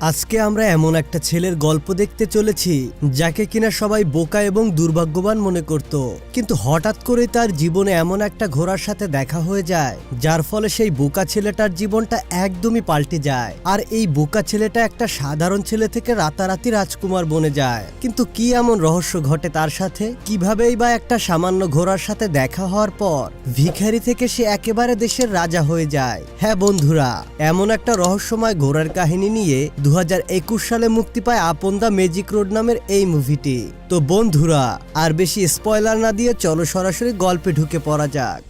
আজকে আমরা এমন একটা ছেলের গল্প দেখতে চলেছি যাকে কিনা সবাই বোকা এবং দুর্ভাগ্যবান মনে করত, কিন্তু হঠাৎ করে তার জীবনে এমন একটা ঘোড়ার সাথে দেখা হয়ে যায় যার ফলে সেই বোকা ছেলেটার জীবনটা একদমই পাল্টে যায়। আর এই বোকা ছেলেটা একটা সাধারণ ছেলে থেকে রাতারাতি রাজকুমার বনে যায়। কিন্তু কি এমন রহস্য ঘটে তার সাথে, কিভাবেই বা একটা সামান্য ঘোড়ার সাথে দেখা হওয়ার পর ভিখারি থেকে সে একেবারে দেশের রাজা হয়ে যায়। হ্যাঁ বন্ধুরা, এমন একটা রহস্যময় ঘোড়ার কাহিনী নিয়ে 2021 সালে মুক্তি পায় আপন দ্য ম্যাজিক রোড নামের এই মুভিটি। তো বন্ধুরা, আর বেশি স্পয়লার না দিয়ে চলো সরাসরি গল্পে ঢুকে পড়া যাক।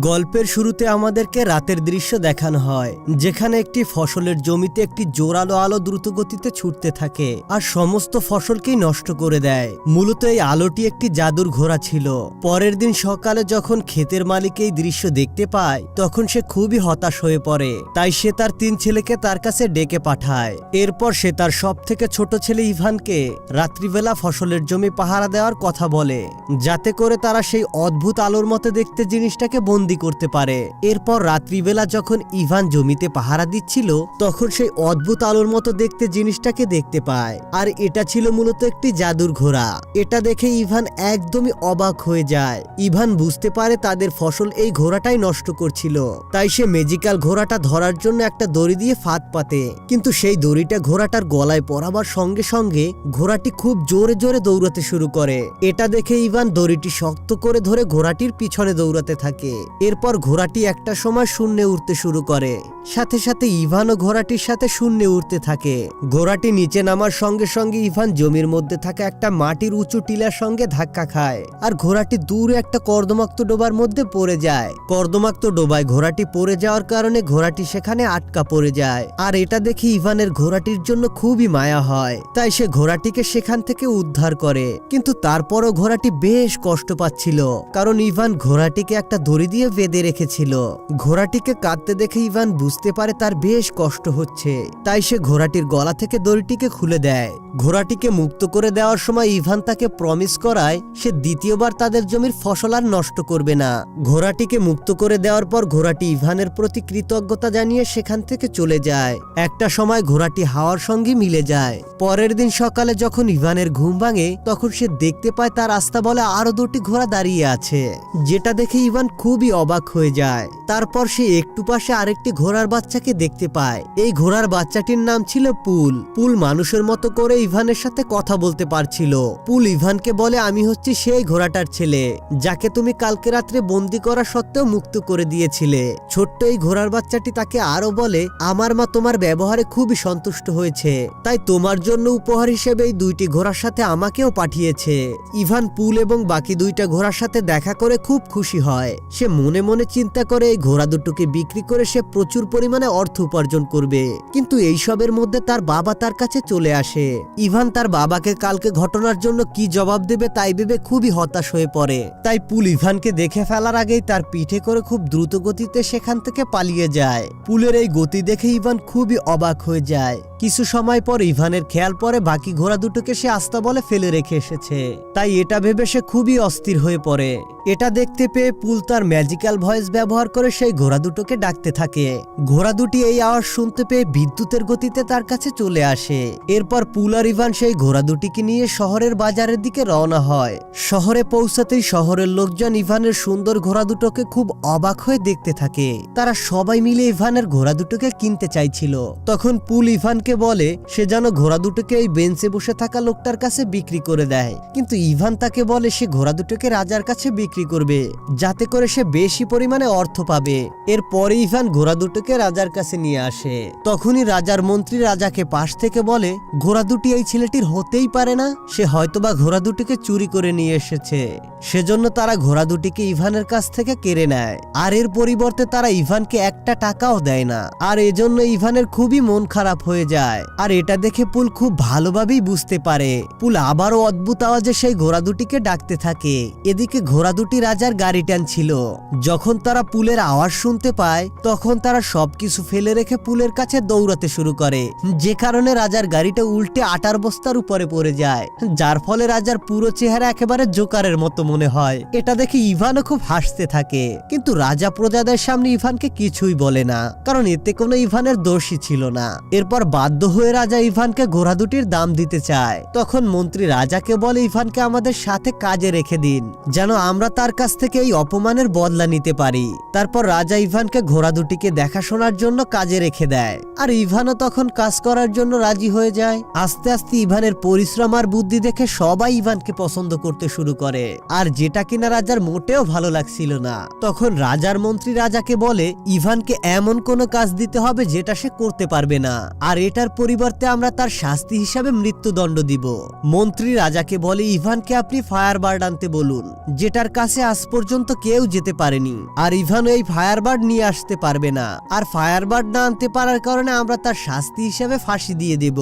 গল্পের শুরুতে আমাদেরকে রাতের দৃশ্য দেখানো হয়, যেখানে একটি ফসলের জমিতে একটি জোরালো আলো দ্রুত গতিতে ছুটতে থাকে আর সমস্ত ফসলকেই নষ্ট করে দেয়। মূলত এই আলোটি একটি জাদুর ঘোড়া ছিল। পরের দিন সকালে যখন ক্ষেতের মালিক এই দৃশ্য দেখতে পায় তখন সে খুবই হতাশ হয়ে পড়ে। তাই সে তার 3 ছেলেকে তার কাছে ডেকে পাঠায়। এরপর সে তার সব থেকে ছোট ছেলে ইভানকে রাত্রিবেলা ফসলের জমি পাহারা দেওয়ার কথা বলে, যাতে করে তারা সেই অদ্ভুত আলোর মতো দেখতে জিনিসটাকে বন্দি করতে পারে। এরপর রাত্রিবেলা যখন ইভান জমিতে পাহারা দিচ্ছিল তখন সেই অদ্ভুত আলোর মতো দেখতে জিনিসটাকে দেখতে পায়, আর এটা ছিল মূলত একটি জাদুর ঘোড়া। এটা দেখে ইভান একদমই অবাক হয়ে যায়। ইভান বুঝতে পারে তাদের ফসল এই ঘোড়াটাই নষ্ট করছিল। তাই সে ম্যাজিক্যাল ঘোড়াটা ধরার জন্য একটা দড়ি দিয়ে ফাঁদ পাতে, কিন্তু সেই দড়িটা ঘোড়াটার গলায় পরাবার সঙ্গে সঙ্গে ঘোড়াটি খুব জোরে জোরে দৌড়াতে শুরু করে। এটা দেখে ইভান দড়িটি শক্ত করে ধরে ঘোড়াটির পিছনে দৌড়াতে থাকে। এরপর ঘোড়াটি একটা সময় শূন্যে উঠতে শুরু করে, সাথে সাথে ইভানও ঘোড়াটির সাথে শূন্যে উঠতে থাকে। ঘোড়াটি নিচে নামার সঙ্গে সঙ্গে ইভান জমির মধ্যে থাকা একটা মাটির উঁচু টিলার সঙ্গে ধাক্কা খায়, আর ঘোড়াটি দূরে একটা কর্দমাক্ত ডোবার মধ্যে পড়ে যায়। কর্দমাক্ত ডোবায় ঘোড়াটি পড়ে যাওয়ার কারণে ঘোড়াটি সেখানে আটকা পড়ে যায়। আর এটা দেখে ইভানের ঘোড়াটির জন্য খুবই মায়া হয়, তাই সে ঘোড়াটিকে সেখান থেকে উদ্ধার করে। কিন্তু তারপরও ঘোড়াটি বেশ কষ্ট পাচ্ছিল, কারণ ইভান ঘোড়াটিকে একটা দড়ি দিয়ে বেঁধে রেখেছিল। ঘোড়াটিকে কাঁদতে দেখে ইভান বুঝতে পারে তার বেশ কষ্ট হচ্ছে, তাই সে ঘোড়াটির গলা থেকে দড়িটিকে খুলে দেয়। ঘোড়াটিকে মুক্ত করে দেওয়ার সময় ইভান তাকে প্রমিস করায় সে দ্বিতীয়বার তাদের জমির ফসল আর নষ্ট করবে না। ঘোড়াটিকে মুক্ত করে দেওয়ার পর ঘোড়াটি ইভানের প্রতি কৃতজ্ঞতা জানিয়ে সেখান থেকে চলে যায়। একটা সময় ঘোড়াটি হাওয়ার সঙ্গে মিলে যায়। পরের দিন সকালে যখন ইভানের ঘুম ভাঙে তখন সে দেখতে পায় তার রাস্তা বলে আরো 2টি ঘোড়া দাঁড়িয়ে আছে, যেটা দেখে ইভান খুবই অবাক হয়ে যায়। তারপর সে একটু পাশে আরেকটি ঘোড়ার বাচ্চাকে দেখতে পায়। এই ঘোড়ার বাচ্চাটির নাম ছিল পুল। পুল মানুষের মতো করে ইভানের সাথে কথা বলতে পারছিল। পুল ইভানকে বলে, আমি হচ্ছি সেই ঘোড়াটার ছেলে যাকে তুমি কালকে রাত্রে বন্দি করা সত্ত্বেও মুক্ত করে দিয়েছিলে। ছোট্ট এই ঘোড়ার বাচ্চাটি তাকে আরো বলে, আমার মা তোমার ব্যবহারে খুবই সন্তুষ্ট হয়েছে, তাই তোমার জন্য উপহার হিসেবে এই 2টি ঘোড়ার সাথে আমাকেও পাঠিয়েছে। ইভান পুল এবং বাকি 2টা ঘোড়ার সাথে দেখা করে খুব খুশি হয়। সে মনে মনে চিন্তা করে এই ঘোড়া দুটোকে বিক্রি করে সে প্রচুর পরিমাণে অর্থ উপার্জন করবে। কিন্তু এইসবের মধ্যে তার বাবা তার কাছে চলে আসে। ইভান তার বাবাকে কালকে ঘটনার জন্য কি জবাব দেবে তাই ভেবে খুবই হতাশ হয়ে পড়ে। তাই পুল ইভানকে দেখে ফেলার আগেই তার পিঠে করে খুব দ্রুত গতিতে সেখান থেকে পালিয়ে যায়। পুলের এই গতি দেখে ইভান খুবই অবাক হয়ে যায়। কিছু সময় পর ইভানের খেয়াল পরে বাকি ঘোড়া দুটোকে সে আস্তা বলে ফেলে রেখে এসেছে, তাই এটা ভেবে সে খুবই অস্থির হয়ে পড়ে। এটা দেখতে পেয়ে পুল তার ম্যাজিক্যাল ভয়েস ব্যবহার করে সেই ঘোড়া দুটোকে ডাকতে থাকে। ঘোড়া দুটি এই আওয়াজ শুনতে পেয়ে বিদ্যুতের গতিতে তার কাছে চলে আসে। এরপর পুল আর ইভান সেই ঘোড়া দুটিকে নিয়ে শহরের বাজারের দিকে রওনা হয়। শহরে পৌঁছাতেই শহরের লোকজন ইভানের সুন্দর ঘোড়া দুটোকে খুব অবাক হয়ে দেখতে থাকে। তারা সবাই মিলে ইভানের ঘোড়া দুটোকে কিনতে চাইছিল। তখন পুল ইভানকে বলে সে যেন ঘোড়া দুটোকে এই বেঞ্চে বসে থাকা লোকটার কাছে বিক্রি করে দেয়, কিন্তু ইভান তাকে বলে সে ঘোড়া দুটোকে রাজার কাছে বিক্রি করবে, যাতে করে সে বেশি পরিমাণে অর্থ পাবে। এরপরে ইভান ঘোড়া দুটোকে রাজার কাছে নিয়ে আসে। তখনই রাজার মন্ত্রী রাজাকে পাশ থেকে বলে, ঘোড়া দুটি এই ছেলেটির হতেই পারে না, সে হয়তোবা ঘোড়া দুটিকে চুরি করে নিয়ে এসেছে। সেজন্য তারা ঘোড়া দুটিকে ইভানের কাছ থেকে কেড়ে নেয়, আর এর পরিবর্তে তারা ইভানকে 1টা টাকাও দেয় না। আর এজন্য ইভানের খুবই মন খারাপ হয়ে যায়। আর এটা দেখে পুল খুব ভালোভাবেই বুঝতে পারে। পুল আবারও অদ্ভুত আওয়াজে সেই ঘোড়া দুটিকে ডাকতে থাকে। এদিকে ঘোড়া দুটি রাজার গাড়ি টানছিল। যখন তারা পুলের আওয়াজ শুনতে পায় তখন তারা সবকিছু ফেলে রেখে পুলের কাছে দৌড়াতে শুরু করে, যে কারণে রাজার গাড়িটা উল্টে আটার বস্তার উপরে পড়ে যায়, যার ফলে রাজার পুরো চেহারা একেবারে জোকারের মতো মনে হয়। এটা দেখে ইভানও খুব হাসতে থাকে, কিন্তু রাজা প্রজাদের সামনে ইভানকে কিছুই বলে না, কারণ এতে কোনো ইভানের দোষই ছিল না। এরপর বাধ্য হয়ে রাজা ইভানকে ঘোড়া দুটির দাম দিতে চায়। তখন মন্ত্রী রাজাকে বলে ইভানকে আমাদের সাথে কাজে রেখে দিন, যেন আমরা তার কাছ থেকে এই অপমানের বদলা নিতে পারি। তারপর রাজা ইভানকে ঘোড়া দুটিকে দেখাশোনার জন্য কাজে রেখে দেয়, আর ইভানও তখন কাজ করার জন্য রাজি হয়ে যায়। আস্তে আস্তে ইভানের পরিশ্রম আর বুদ্ধি দেখে সবাই ইভানকে পছন্দ করতে শুরু করে, আর যেটা কিনা রাজার মোটেও ভালো লাগছিল না। তখন রাজার মন্ত্রী রাজাকে বলে ইভানকে এমন কোনো কাজ দিতে হবে যেটা সে করতে পারবে না, আর এটার পরিবর্তে আমরা তার শাস্তি হিসাবে মৃত্যুদণ্ড দিব। মন্ত্রী রাজাকে বলে ইভানকে আপনি ফায়ারবার্ড আনতে বলুন, যেটার কাছে আজ পর্যন্ত কেউ যেতে পারেনি, আর ইভান এই ফায়ারবার্ড নিয়ে আসতে পারবে না, আর ফায়ারবার্ড না আনতে পারার কারণে আমরা তার শাস্তি হিসাবে ফাঁসি দিয়ে দেব।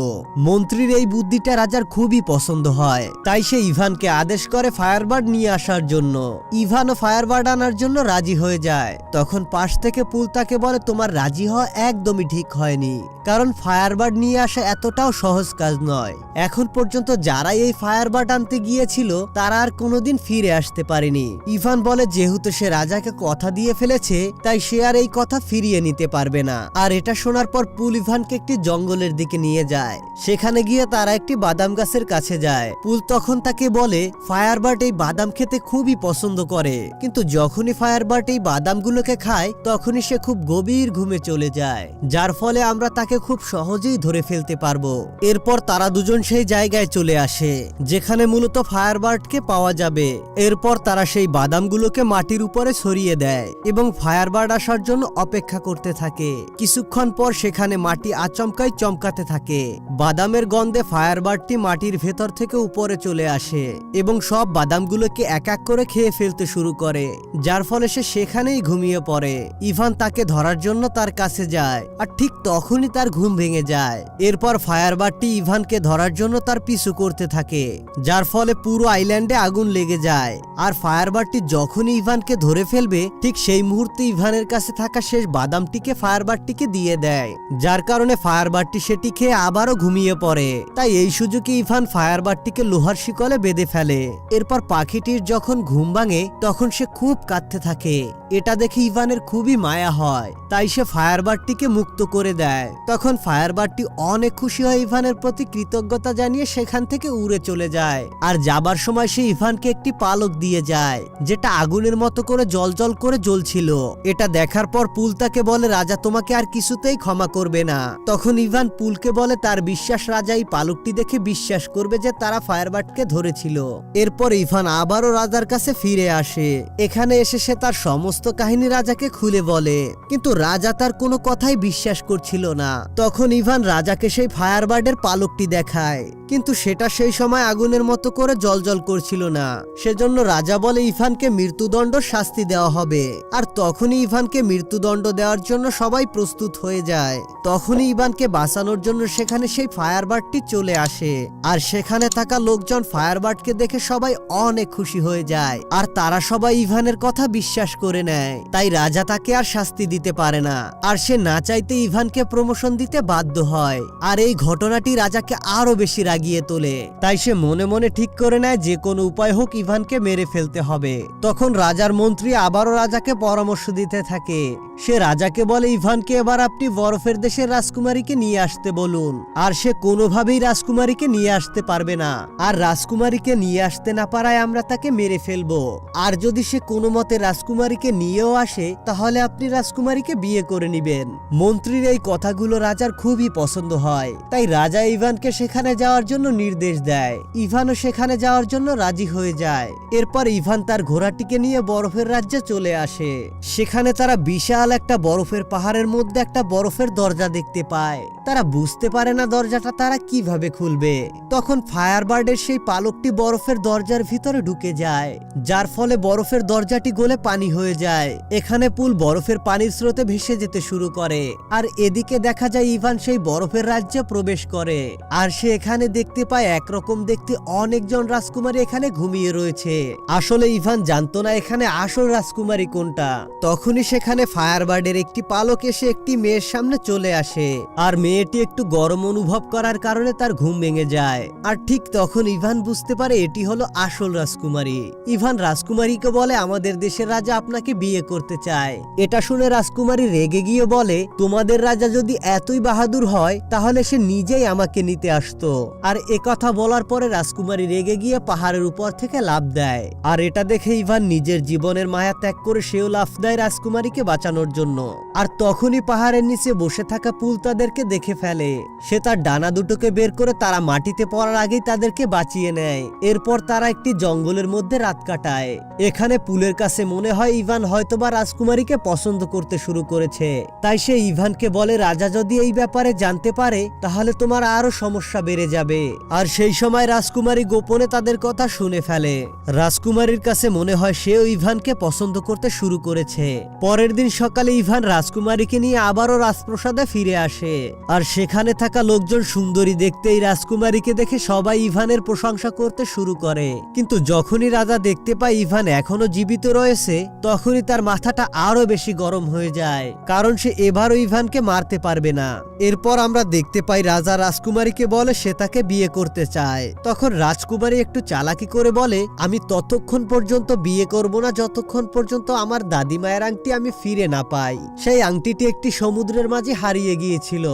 মন্ত্রীর এই বুদ্ধিটা রাজার খুবই পছন্দ হয়, তাই সে ইভানকে আদেশ করে ফায়ারবার্ড নিয়ে আসার জন্য। ইভানও ফায়ারবার্ড আনার জন্য রাজি হয়ে যায়। তখন পাশ থেকে পুল তাকে বলে তোমার রাজি হওয়া একদমই ঠিক হয়নি, কারণ ফায়ারবার্ড নিয়ে আসা এতটাও সহজ কাজ নয়। এখন পর্যন্ত যারা এই ফায়ারবার্ড আনতে গিয়েছিল তারা আর কোনোদিন ফিরে আসতে পারেনি। ইভান বলে যেহেতু সে রাজাকে কথা দিয়ে ফেলেছে তাই সে আর এই কথা ফিরিয়ে নিতে পারবে না। আর এটা শোনার পর পুল ইভানকে একটি জঙ্গলের দিকে নিয়ে যায়। সেখানে গিয়ে তারা একটি বাদাম গাছের কাছে যায়। পুল তখন তাকে বলে ফায়ারবার্ড এই বাদাম খেতে খুবই পছন্দ করে, কিন্তু যখনই ফায়ারবার্ড এই বাদামগুলোকে খায় তখনই সে খুব গভীর ঘুমে চলে যায়, যার ফলে আমরা তাকে খুব সহজেই ধরে ফেলতে পারবো। এরপর তারা দুজন সেই জায়গায় চলে আসে যেখানে মূলত ফায়ারবার্ডকে পাওয়া যাবে। এরপর তারা সেই বাদামগুলোকে মাটির উপরে ছড়িয়ে দেয় এবং ফায়ারবার্ড আসার জন্য অপেক্ষা করতে থাকে। কিছুক্ষণ পর সেখানে মাটি আচমকাই চমকাতে থাকে। বাদামের গন্ধে ফায়ারবার্ডটি মাটির ভেতর থেকে উপরে চলে আসে এবং সব বাদামগুলোকে এক এক করে খেয়ে ফেলতে শুরু করে, যার ফলে সে সেখানেই ঘুমিয়ে পড়ে। ইভান তাকে ধরার জন্য তার কাছে যায়, আর ঠিক তখনই তার ঘুম ভেঙে যায়। এরপর ফায়ারবার্ডটি ইভানকে ধরার জন্য তার পিছু করতে থাকে, যার ফলে পুরো আইল্যান্ডে আগুন লেগে যায়। আর ফায়ারবার্ডটি যখনই ইভানকে ধরে ফেলবে ঠিক সেই মুহূর্তে ইভানের কাছে থাকা শেষ বাদামটিকে ফায়ারবার্ডটিকে দিয়ে দেয়, যার কারণে ফায়ারবার্ডটি সেটি খেয়ে আবারও ঘুমিয়ে পড়ে। তাই এই সুযোগে ইভান ফায়ারবার্ডটিকে লোহার শিকলে বেঁধে ফেলে। এরপর পাখিটির যখন ঘুম ভাঙে তখন সে খুব কাঁদতে থাকে। এটা দেখে ইভানের খুবই মায়া হয়, তাই সে ফায়ারবার্ডটিকে মুক্ত করে দেয়। তখন ফায়ারবার্ডটি অনেক খুশি হয়ে ইভানের প্রতি কৃতজ্ঞতা জানিয়ে সেখান থেকে উড়ে চলে যায়। আর যাবার সময় সে ইভানকে একটি পালক দিয়ে যায়, যেটা আগুনের মতো করে জ্বলজ্বল করে জ্বলছিল। এটা দেখার পর পুল তাকে বলে রাজা তোমাকে আর কিছুতেই ক্ষমা করবে না। তখন ইভান পুলকে বলে তার বিশ্বাস রাজা এই পালকটি দেখে বিশ্বাস করবে যে তারা ফায়ারবার্ডকে ধরেছিল। এরপর ইভান আবারও রাজার কাছে ফিরে আসে। এখানে এসে সে তার সমস্ত কাহিনী রাজাকে খুলে বলে, কিন্তু রাজা তার কোনো কথাই বিশ্বাস করছিল না। তখন ইভান রাজাকে সেই ফায়ারবার্ডের পালকটি দেখায়, কিন্তু সেটা সেই সময় আগুনের মতো করে জ্বলজ্বল করছিল না। সেজন্য রাজা বলে ইভানকে মৃত্যুদণ্ড শাস্তি দেওয়া হবে। আর তখনই ইভানকে মৃত্যুদণ্ড দেওয়ার জন্য সবাই প্রস্তুত হয়ে যায়। তখনই ইভানকে বাঁচানোর জন্য সেখানে সেই ফায়ারবার্ডটি চলে আসে। আর সেখানে থাকা লোকজন ফায়ারবার্ডকে দেখে সবাই অনেক খুশি হয়ে যায়, আর তারা সবাই ইভানের কথা বিশ্বাস করে নেয়। তাই রাজা তাকে আর শাস্তি দিতে পারে না, আর সে না চাইতে ইভানকে প্রমোশন দিতে বাধ্য হয়। আর এই ঘটনাটি রাজাকে আরো বেশি রাগিয়ে তোলে। তাই সে মনে মনে ঠিক করে নেয় যে কোনো উপায় হোক ইভানকে মেরে ফেলতে হবে। তখন রাজার মন্ত্রী আবারও রাজাকে পরামর্শ দিতে থাকে। সে রাজাকে বলে ইভানকে এবার আপনি বরফের দেশের রাজকুমারীকে নিয়ে আসতে বলুন। আর সে কোনোভাবেই রাজকুমারীকে নিয়ে আসতে পারবে না, আর রাজকুমারীকে নিয়ে আসতে না পারায় আমরা তাকে মেরে ফেলবো। আর যদি সে কোনো মতে রাজকুমারীকে নিয়েও আসে তাহলে আপনি রাজকুমারীকে বিয়ে করে নিবেন। মন্ত্রীর এই কথাগুলো রাজার খুবই পছন্দ হয়, তাই রাজা ইভানকে সেখানে যাওয়ার জন্য নির্দেশ দেয়। ইভানও সেখানে যাওয়ার জন্য রাজি হয়ে যায়। এরপর ইভান তার ঘোড়াটিকে নিয়ে বরফের রাজ্যে চলে আসে। সেখানে তারা বিশাল একটা বরফের পাহাড়ের মধ্যে একটা বরফের দরজা দেখতে পায়। তারা বুঝতে পারে না দরজাটা তারা কিভাবে খুলবে। তখন ফায়ারবার্ডের সেই পালকটি বরফের দরজার ভিতরে ঢুকে যায়, যার ফলে বরফের দরজাটি গলে পানি হয়ে যায়। এখানে পুল বরফের পানির স্রোতে ভেসে যেতে শুরু করে। আর এদিকে দেখা যায় ইভান সেই বরফের রাজ্যে প্রবেশ করে। আর সে এখানে দেখতে পায় একরকম দেখতে অনেকজন রাজকুমারী এখানে ঘুমিয়ে রয়েছে। আসলে ইভান জানতো না এখানে আসল রাজকুমারী কোনটা। তখনই সেখানে ফায়ারবার্ডের একটি পালক এসে একটি মেয়ের সামনে চলে আসে। আর মেয়েটি একটু গরম অনুভব করার কারণে তার ঘুম ভেঙে যায়। আর ঠিক তখন ইভান বুঝতে পারে এটি হলো আসল রাজকুমারী। ইভান রাজকুমারীকে বলে, আমাদের দেশের রাজা আপনাকে বিয়ে করতে চায়। এটা শুনে রাজকুমারী রেগে গিয়ে বলে, তোমাদের রাজা যদি এতই বাহাদুর হয় তাহলে সে নিজেই আমাকে নিতে আসতো। আর একথা বলার পরে রাজকুমারী রেগে গিয়ে পাহাড়ের উপর থেকে লাফ দেয়। আর এটা দেখে ইভান নিজের জীবনের মায়া ত্যাগ করে সেও লাফ দেয় রাজকুমারীকে বাঁচানোর জন্য। আর তখনই পাহাড়ের নিচে বসে থাকা পুল তাদেরকে দেখে ফেলে। সে তার ডানা দুটোকে বের করে তারা মাটিতে পড়ার আগেই তাদেরকে বাঁচিয়ে নেয়। এরপর তারা একটি জঙ্গলের মধ্যে রাত কাটায়। এখানে পুলের কাছে মনে হয় ইভান হয়তোবা রাজকুমারীকে পছন্দ করতে শুরু করেছে। তাই সে ইভানকে বলে, রাজা যদি এই ব্যাপারে জানতে পারে তাহলে তোমার আরো সমস্যা বেড়ে যাবে। আর সেই সময় রাজকুমারী গোপনে তাদের কথা শুনে ফেলে। রাজকুমারীর কাছে মনে হয় সেও ইভানকে পছন্দ করতে শুরু করেছে। পরের দিন সকালে ইভান রাজকুমারীকে নিয়ে আবারও রাজপ্রাসাদে ফিরে আসে। আর সেখানে থাকা লোকজন সুন্দরী দেখতে এই রাজকুমারীকে দেখে সবাই ইভানের প্রশংসা করতে শুরু করে। কিন্তু যখনই রাজা দেখতে পায় ইভান এখনো জীবিত রয়েছে, তখনই তার মাথাটা আরো বেশি গরম হয়ে যায়, কারণ সে এবারও ইভানকে মারতে পারবে না। এরপর আমরা দেখতে পাই রাজা রাজকুমারীকে বলে সে তাকে বিয়ে করতে চায়। তখন রাজকুমারী একটু চালাকি করে বলে, আমি ততক্ষণ পর্যন্ত বিয়ে করব না যতক্ষণ পর্যন্ত আমার দাদিমায়ের আংটি আমি ফিরে না পাই। সেই আংটিটি একটি সমুদ্রের মাঝে হারিয়ে গিয়েছিল।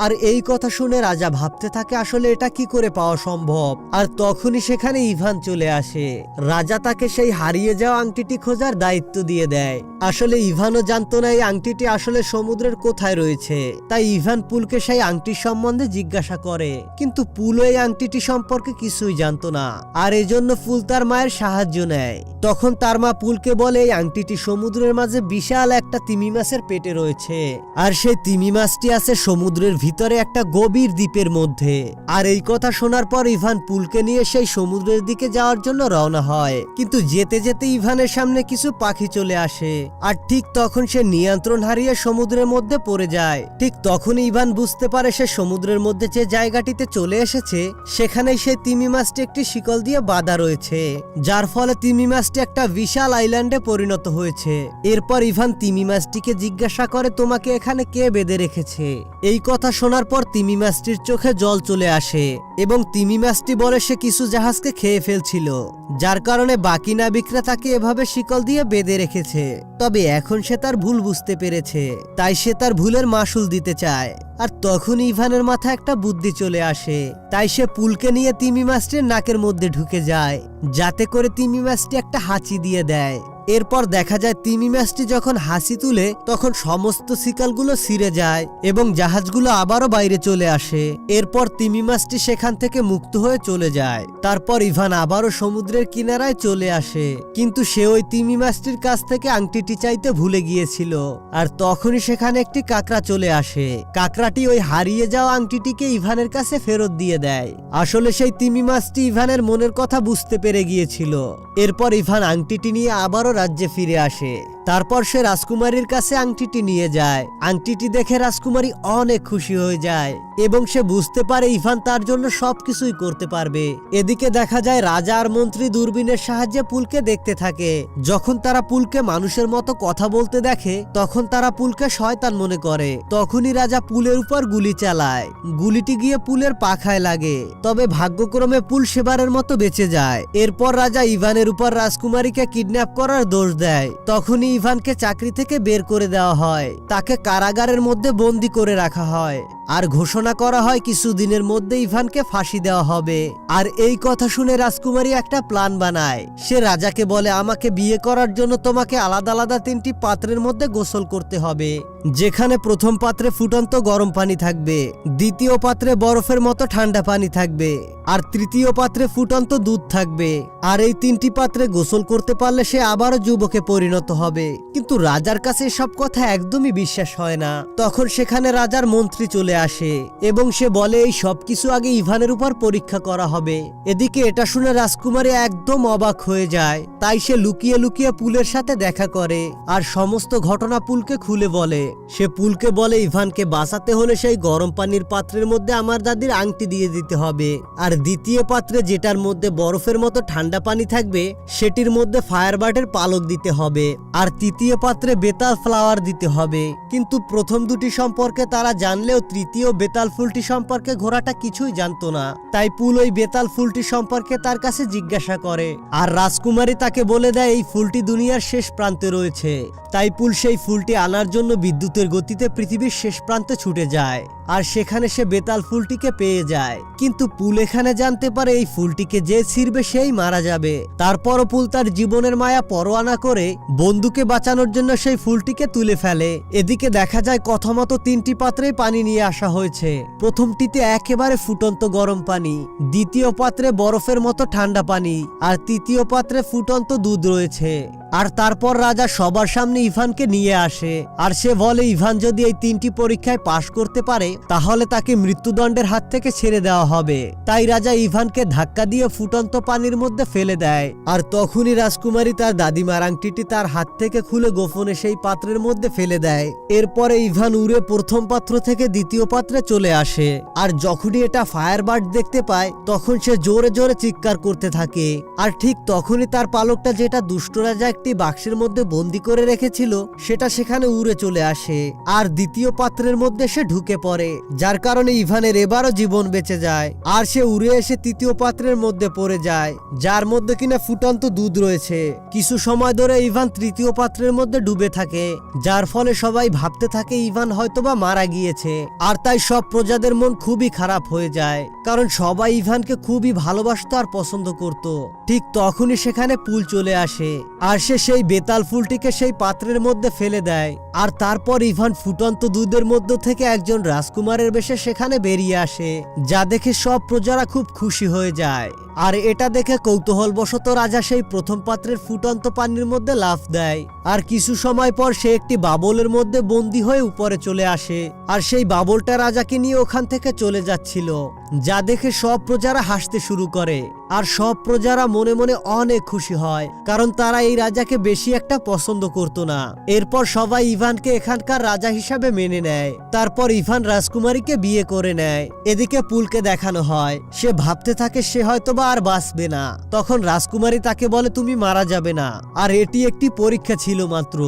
আর এই কথা শুনে রাজা ভাবতে থাকে আসলে এটা কি করে পাওয়া সম্ভব। আর তখনই সেখানে ইভান চলে আসে। রাজা তাকে সেই হারিয়ে যাওয়া আংটিটি খোঁজার দায়িত্ব দিয়ে দেয়। আসলে ইভানও জানতো না এই আংটিটি আসলে সমুদ্রের কোথায় রয়েছে। তাই ইভান পুলকে সেই আংটির সম্বন্ধে জিজ্ঞাসা করে, কিন্তু পুলও এই আংটিটি সম্পর্কে কিছুই জানতো না। আর এজন্য পুল তার মায়ের সাহায্য নেয়। তখন তার মা পুলকে বলে এই আংটিটি সমুদ্রের মাঝে বিশাল একটা তিমি মাছের পেটে রয়েছে। আর সেই তিমি মাছটি আছে সমুদ্রের ভিতরে একটা গভীর দ্বীপের মধ্যে। আর এই কথা শোনার পর ইভান পুলকে নিয়ে সেই সমুদ্রের দিকে যাওয়ার জন্য রওনা হয়। কিন্তু যেতে যেতে ইভানের সামনে কিছু পাখি চলে আসে। আর ঠিক তখন সে নিয়ন্ত্রণ হারিয়ে সমুদ্রের মধ্যে পড়ে যায়। ঠিক তখনই ইভান বুঝতে পারে সে সমুদ্রের মধ্যে যে জায়গাটিতে চলে এসেছে সেখানেই সেই তিমি মাছটি একটি শিকল দিয়ে বাঁধা রয়েছে, যার ফলে তিমি মাছটি একটা বিশাল আইল্যান্ডে পরিণত হয়েছে। এরপর ইভান তিমি মাছটিকে জিজ্ঞাসা করে, তোমাকে এখানে কে বেঁধে রেখেছে? এই কথা শোনার পর তিমি মাছটির চোখে জল চলে আসে এবং তিমি মাছটি বলে সে কিছু জাহাজকে খেয়ে ফেলছিল, যার কারণে বাকি নাবিকরা তাকে এভাবে শিকল দিয়ে বেঁধে রেখেছে। তবে এখন সে তার ভুল বুঝতে পেরেছে, তাই সে তার ভুলের মাসুল দিতে চায়। আর তখন ইভানের মাথায় একটা বুদ্ধি চলে আসে। তাই সে পুলকে নিয়ে তিমি মাছটির নাকের মধ্যে ঢুকে যায়, যাতে করে তিমি মাছটি একটা হাঁচি দিয়ে দেয়। এরপর দেখা যায় তিমি মাছটি যখন হাসি তুলে তখন সমস্ত শিকলগুলো ছিঁড়ে যায় এবং জাহাজগুলো আবারও বাইরে চলে আসে। এরপর তিমি মাছটি সেখান থেকে মুক্ত হয়ে চলে যায়। তারপর ইভান আবারও সমুদ্রের কিনারায় চলে আসে, কিন্তু সে ওই তিমি মাছটির কাছ থেকে আংটিটি চাইতে ভুলে গিয়েছিল। আর তখনই সেখানে একটি কাকড়া চলে আসে। কাকড়াটি ওই হারিয়ে যাওয়া আংটিটিকে ইভানের কাছে ফেরত দিয়ে দেয়। আসলে সেই তিমি মাছটি ইভানের মনের কথা বুঝতে পেরে গিয়েছিল। এরপর ইভান আংটিটি নিয়ে আবারও রাজ্যে ফিরে আসে। তারপর সে রাজকুমারীর কাছে আংটিটি নিয়ে যায়। আংটিটি দেখে রাজকুমারী অনেক খুশি হয়ে যায় এবং সে বুঝতে পারে ইভান তার জন্য সবকিছুই করতে পারবে। এদিকে দেখা যায় রাজা আর মন্ত্রী দূরবীনের সাহায্যে পুলকে দেখতে থাকে। যখন তারা পুলকে মানুষের মতো কথা বলতে দেখে তখন তারা পুলকে শয়তান মনে করে। তখনই রাজা পুলের উপর গুলি চালায়। গুলিটি গিয়ে পুলের পাখায় লাগে, তবে ভাগ্যক্রমে পুল সেবারের মতো বেঁচে যায়। এরপর রাজা ইভানের উপর রাজকুমারীকে কিডন্যাপ করার দোষ দেয়। তখনই ইভানকে চাকরি থেকে বের করে দেওয়া হয়। তাকে কারাগারের মধ্যে বন্দী করে রাখা হয়। আর ঘোষণা করা হয় কিছুদিনের মধ্যে ইভানকে ফাঁসি দেওয়া হবে। আর এই কথা শুনে রাজকুমারী একটা প্ল্যান বানায়। সে রাজাকে বলে, আমাকে বিয়ে করার জন্য তোমাকে আলাদা আলাদা 3টি পাত্রের মধ্যে গোসল করতে হবে, যেখানে প্রথম পাত্রে ফুটন্ত গরম পানি থাকবে, দ্বিতীয় পাত্রে বরফের মতো ঠান্ডা পানি থাকবে, আর তৃতীয় পাত্রে ফুটন্ত দুধ থাকবে। আর এই 3টি পাত্রে গোসল করতে পারলে সে আবারও যুবকে পরিণত হবে। কিন্তু রাজার কাছে সব কথা একদমই বিশ্বাস হয় না। তখন সেখানে রাজার মন্ত্রী চলে আসে এবং সে বলে এই সবকিছু আগে ইভানের উপর পরীক্ষা করা হবে। এদিকে এটা শুনে রাজকুমারী একদম অবাক হয়ে যায়। তাই সে লুকিয়ে লুকিয়ে পুলের সাথে দেখা করে আর সমস্ত ঘটনা পুলকে খুলে বলে। সে পুলকে বলে, ইভানকে বাঁচাতে হলে সেই গরম পানির পাত্রের মধ্যে আমার দাদির আংটি দিয়ে দিতে হবে, আর দ্বিতীয় পাত্রে যেটার মধ্যে বরফের মতো ঠান্ডা পানি থাকবে সেটির মধ্যে ফায়ারবার্ডের পালক দিতে হবে, আর তৃতীয় পাত্রে বেতাল ফ্লাওয়ার দিতে হবে। কিন্তু প্রথম দুটি সম্পর্কে তারা জানলেও তৃতীয় বেতাল ফুলটি সম্পর্কে ঘোড়াটা কিছুই জানতো না। তাই পুল ওই বেতাল ফুলটি সম্পর্কে তার কাছে জিজ্ঞাসা করে, আর রাজকুমারী তাকে বলে দেয় এই ফুলটি দুনিয়ার শেষ প্রান্তে রয়েছে। তাই পুল সেই ফুলটি আনার জন্য বিদ্যুতের গতিতে পৃথিবীর শেষ প্রান্তে ছুটে যায়, আর সেখানে সে বেতাল ফুলটিকে পেয়ে যায়। কিন্তু পুল এখানে জানতে পারে এই ফুলটিকে যে ছিঁড়বে সেই মারা যাবে। তারপরও পুল তার জীবনের মায়া পরোয়া না করে বন্ধুকে বাঁচানোর জন্য সেই ফুলটিকে তুলে ফেলে। এদিকে দেখা যায় কথা মতো 3টি পাত্রেই পানি নিয়ে আসা হয়েছে। প্রথমটিতে একেবারে ফুটন্ত গরম পানি, দ্বিতীয় পাত্রে বরফের মতো ঠান্ডা পানি, আর তৃতীয় পাত্রে ফুটন্ত দুধ রয়েছে। আর তারপর রাজা সবার সামনে ইভানকে নিয়ে আসে, আর সে বলে ইভান যদি এই 3টি পরীক্ষায় পাশ করতে পারে তাহলে তাকে মৃত্যুদণ্ডের হাত থেকে ছেড়ে দেওয়া হবে। তাই রাজা ইভানকে ধাক্কা দিয়ে ফুটন্ত পানির মধ্যে ফেলে দেয়। আর তখনই রাজকুমারী তার দাদিমার আংটিটি তার হাত থেকে খুলে গোপনে সেই পাত্রের মধ্যে ফেলে দেয়। এরপরে ইভান উড়ে প্রথম পাত্র থেকে দ্বিতীয় পাত্রে চলে আসে, আর যখনই এটা ফায়ারবার্ড দেখতে পায় তখন সে জোরে জোরে চিৎকার করতে থাকে। আর ঠিক তখনই তার পালকটা, যেটা দুষ্ট রাজা একটি বাক্সের মধ্যে বন্দি করে রেখেছিল, সেটা সেখানে উড়ে চলে আসে আর দ্বিতীয় পাত্রের মধ্যে সে ঢুকে পড়ে, যার কারণে ইভানের এবারও জীবন বেঁচে যায়। আর সে উড়ে এসে তৃতীয় পাত্রের মধ্যে পড়ে যায়, যার মধ্যে কিনা ফুটন্ত দুধ রয়েছে। কিছু সময় ধরে ইভান তৃতীয় পাত্রের মধ্যে ডুবে থাকে, যার ফলে সবাই ভাবতে থাকে ইভান হয়তোবা মারা গিয়েছে। আর তাই সব প্রজাদের মন খুবই খারাপ হয়ে যায়, কারণ সবাই ইভানকে খুবই ভালোবাসতো আর পছন্দ করত। ঠিক তখনই সেখানে পুল চলে আসে, আর সে সেই বেতাল ফুলটিকে সেই পাত্রের মধ্যে ফেলে দেয়। আর তারপর ইভান ফুটন্ত দুধের মধ্য থেকে একজন রাজকুমারের বেশে সেখানে বেরিয়ে আসে, যা দেখে সব প্রজারা খুব খুশি হয়ে যায়। আর এটা দেখে কৌতূহলবশত রাজা সেই প্রথম পাত্রের ফুটন্ত পানির মধ্যে লাফ দেয়। আর কিছু সময় পর সে একটি বাবলের মধ্যে বন্দী হয়ে উপরে চলে আসে, আর সেই বাবলটা রাজাকে নিয়ে ওখান থেকে চলে যাচ্ছিল, যা দেখে সব প্রজারা হাসতে শুরু করে। আর সব প্রজারা মনে মনে অনেক খুশি হয়, কারণ তারা এই রাজাকে বেশি একটা পছন্দ করত না। এরপর সবাই ইভানকে এখানকার রাজা হিসাবে মেনে নেয়। তারপর ইভান রাজকুমারীকে বিয়ে করে নেয়। এদিকে পুলকে দেখানো হয়, সে ভাবতে থাকে সে হয়তোবা আর বাঁচবে না। তখন রাজকুমারী তাকে বলে, তুমি মারা যাবে না, আর এটি একটি পরীক্ষা ছিল মাত্র,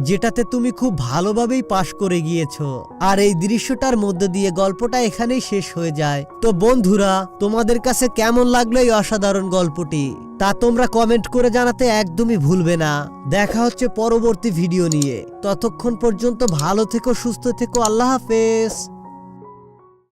যেটাতে তুমি খুব ভালোভাবেই পাশ করে গিয়েছো। আর এই দৃশ্যটার মধ্যে দিয়ে গল্পটা এখানেই শেষ হয়ে যায়। তো বন্ধুরা, তোমাদের কাছে কেমন লাগলো এই অসাধারণ গল্পটি, তা তোমরা কমেন্ট করে জানাতে একদমই ভুলবে না। দেখা হচ্ছে পরবর্তী ভিডিও নিয়ে। ততক্ষণ পর্যন্ত ভালো থেকো, সুস্থ থেকো। আল্লাহ হাফেজ।